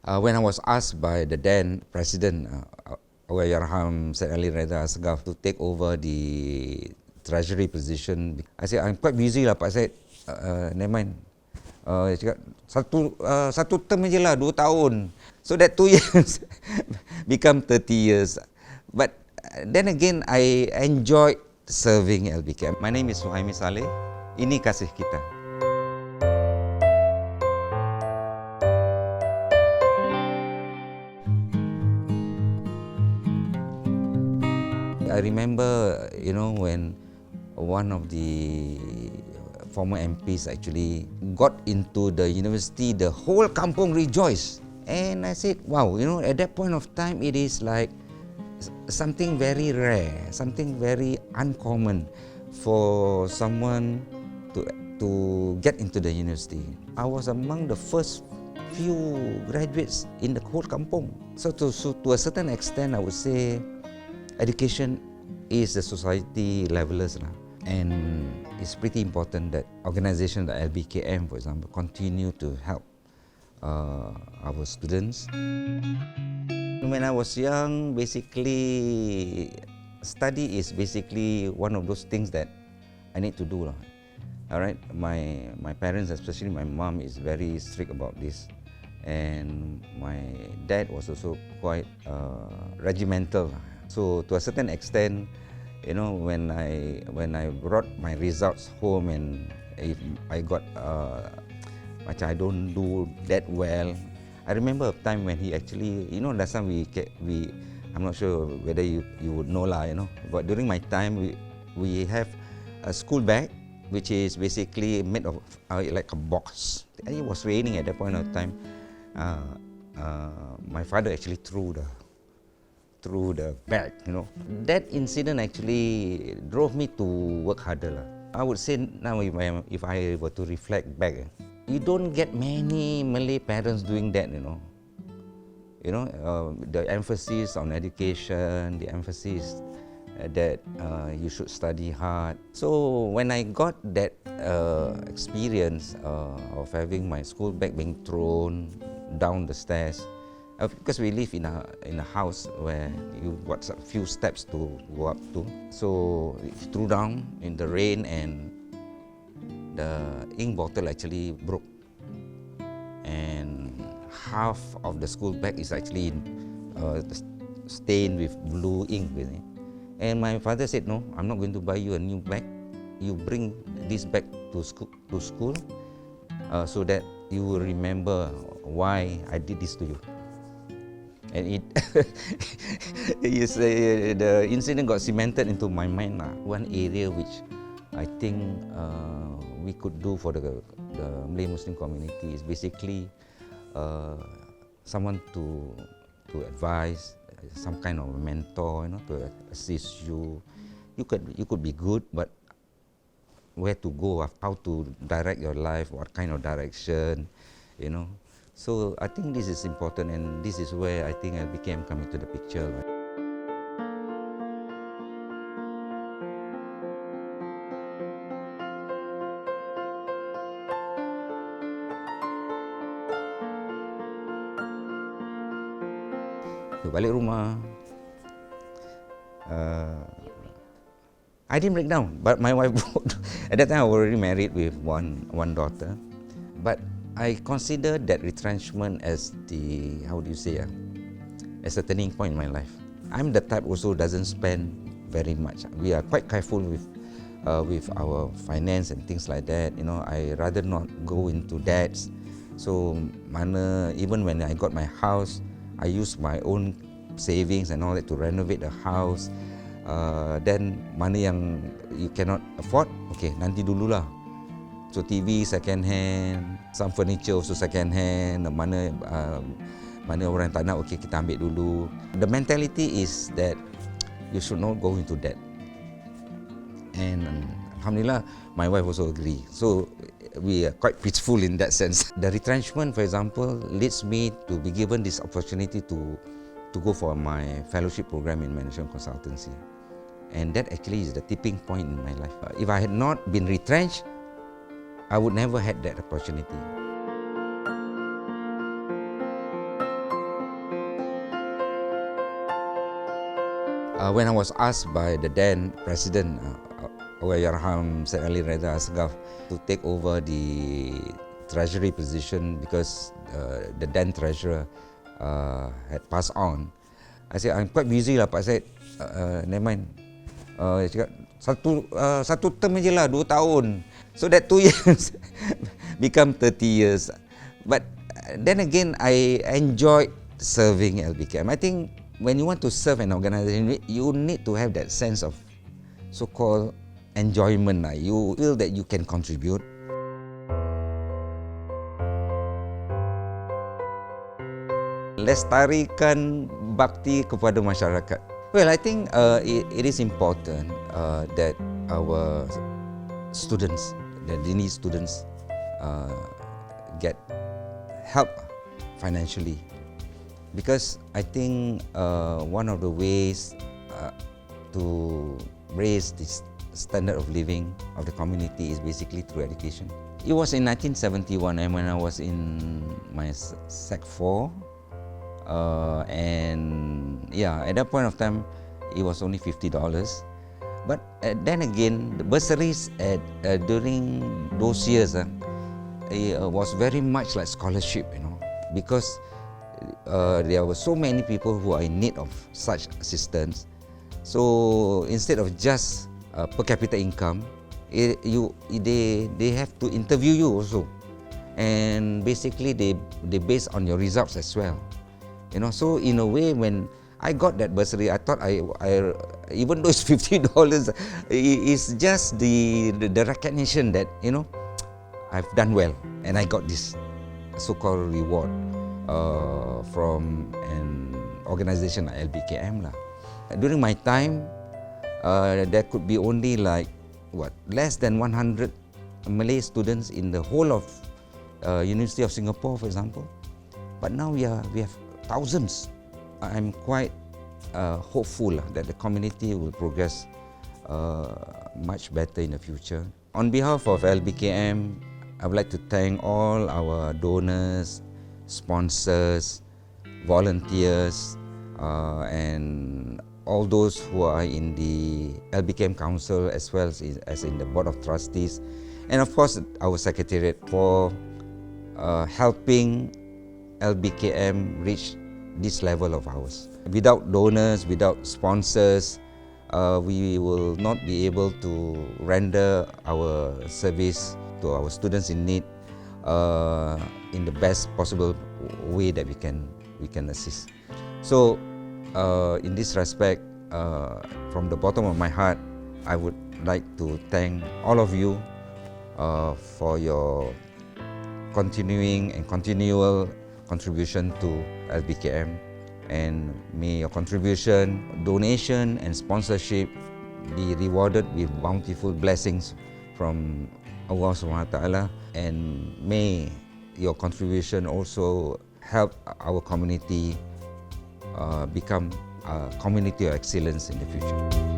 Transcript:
When I was asked by the then President, Yarham Said Ali Reza Asghaf, to take over the Treasury position, I said, I'm quite busy lah Pak Said. Never mind. Dia cakap, satu term je lah, 2 tahun. So that 2 years become 30 years. But then again, I enjoyed serving LBKM. My name is Suhaimi Salleh. Ini Kasih Kita. I remember, when one of the former MPs actually got into the university, the whole kampung rejoiced. And I said, wow, at that point of time, it is like something very rare, something very uncommon for someone to get into the university. I was among the first few graduates in the whole kampung. So to a certain extent, I would say education is the society levelers, and it's pretty important that organizations like LBKM, for example, continue to help our students. When I was young, basically, study is basically one of those things that I need to do. All right, my parents, especially my mom, is very strict about this, and my dad was also quite regimental. So to a certain extent, when I brought my results home and if I got I don't do that well, I remember a time when he actually, last time I'm not sure whether you would know but during my time we have a school bag which is basically made of like a box. It was raining at that point of time. My father actually threw the bag, That incident actually drove me to work harder. I would say now if I were to reflect back, you don't get many Malay parents doing that, the emphasis on education, the emphasis that you should study hard. So when I got that experience of having my school bag being thrown down the stairs, because we live in a house where you got a few steps to go up to. So it threw down in the rain and the ink bottle actually broke. And half of the school bag is actually stained with blue ink. And my father said, no, I'm not going to buy you a new bag. You bring this bag to school so that you will remember why I did this to you. And the incident got cemented into my mind. One area which I think we could do for the Malay Muslim community is basically someone to advise, some kind of mentor, to assist you. You could be good, but where to go, how to direct your life, what kind of direction, So I think this is important, and this is where I think LBKM come into the picture. Balik rumah, I didn't break down, but my wife broke. At that time, I was already married with one daughter, but I consider that retrenchment as as a turning point in my life. I'm the type also doesn't spend very much. We are quite careful with our finance and things like that. I rather not go into debts. So even when I got my house, I use my own savings and all that to renovate the house. Then mana yang you cannot afford, okay, nanti dululah. So TV second hand, some furniture also second hand. Mana orang tak nak, okay, kita ambil dulu. The mentality is that you should not go into debt. And alhamdulillah, my wife also agree. So we are quite peaceful in that sense. The retrenchment, for example, leads me to be given this opportunity to go for my fellowship program in management consultancy. And that actually is the tipping point in my life. If I had not been retrenched, I would never had that opportunity. when I was asked by the then President, Yarham Said Ali Reza Asghaf, to take over the Treasury position because the then Treasurer had passed on. I said, I'm quite busy lah Pak Said, never mind. Cakap, satu term je lah, 2 tahun. So that 2 years become 30 years. But then again, I enjoyed serving LBKM. I think when you want to serve an organization, you need to have that sense of so-called enjoyment. You feel that you can contribute. Lestarikan bakti kepada masyarakat. Well, I think it is important that our students, the Dini students, get help financially, because I think one of the ways to raise this standard of living of the community is basically through education. It was in 1971, and when I was in my Sec 4, and yeah, at that point of time, it was only $50. But then again, the bursaries during those years was very much like scholarship, because there were so many people who are in need of such assistance. So instead of just per capita income, they have to interview you also, and basically they base on your results as well. So in a way, when I got that bursary, I thought I even though it's $50, it's just the recognition that I've done well, and I got this so-called reward from an organization like LBKM lah. During my time, there could be only like less than 100 Malay students in the whole of University of Singapore, for example. But now we have thousands. I'm quite hopeful that the community will progress much better in the future. On behalf of LBKM, I would like to thank all our donors, sponsors, volunteers, and all those who are in the LBKM Council as well as in the Board of Trustees, and of course our Secretariat for helping LBKM reach this level of ours. Without donors, without sponsors, we will not be able to render our service to our students in need in the best possible way that we can assist. So in this respect, from the bottom of my heart, I would like to thank all of you for your continuing and continual contribution to LBKM, and may your contribution, donation and sponsorship be rewarded with bountiful blessings from Allah Subhanahu Wa Taala, and may your contribution also help our community become a community of excellence in the future.